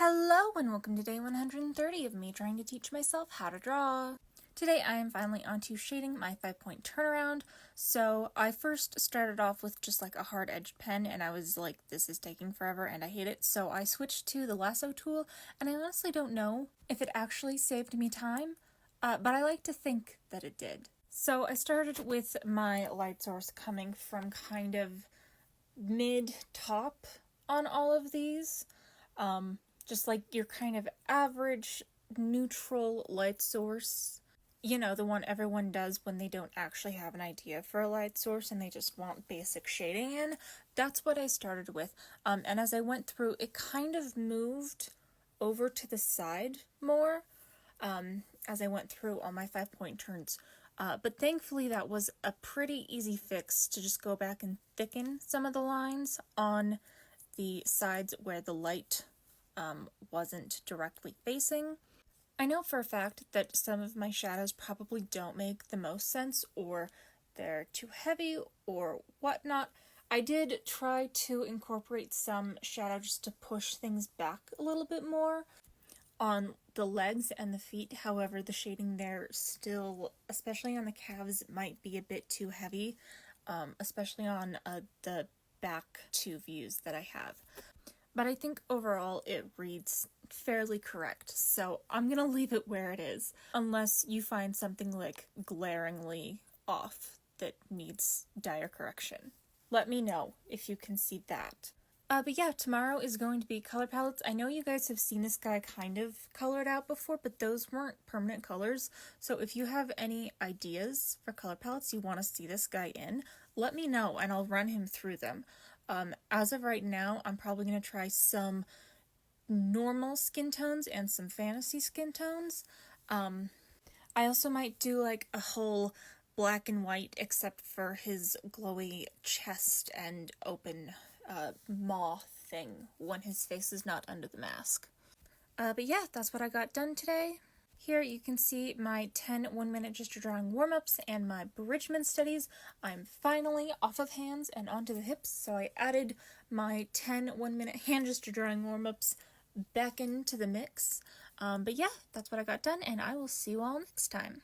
Hello and welcome to day 130 of me trying to teach myself how to draw. Today I am finally onto shading my 5-point turnaround. So I first started off with just like a hard edged pen and I was like, this is taking forever and I hate it. So I switched to the lasso tool and I honestly don't know if it actually saved me time, but I like to think that it did. So I started with my light source coming from kind of mid-top on all of these. Just like your kind of average neutral light source. You know, the one everyone does when they don't actually have an idea for a light source and they just want basic shading in. That's what I started with. And as I went through, it kind of moved over to the side more as I went through all my 5-point turns. But thankfully that was a pretty easy fix to just go back and thicken some of the lines on the sides where the light wasn't directly facing. I know for a fact that some of my shadows probably don't make the most sense, or they're too heavy or whatnot. I did try to incorporate some shadow just to push things back a little bit more on the legs and the feet. However, the shading there still, especially on the calves, might be a bit too heavy, especially on the back two views that I have. But I think overall it reads fairly correct, so I'm gonna leave it where it is, unless you find something like glaringly off that needs dire correction. Let me know if you can see that. But yeah, tomorrow is going to be color palettes. I know you guys have seen this guy kind of colored out before, but those weren't permanent colors, so if you have any ideas for color palettes you want to see this guy in, let me know and I'll run him through them. As of right now, I'm probably going to try some normal skin tones and some fantasy skin tones. I also might do like a whole black and white except for his glowy chest and open maw thing when his face is not under the mask. But yeah, that's what I got done today. Here you can see my 10 1-minute gesture drawing warm-ups and my Bridgman studies. I'm finally off of hands and onto the hips, so I added my 10 1-minute hand gesture drawing warm-ups back into the mix. But yeah, that's what I got done, and I will see you all next time.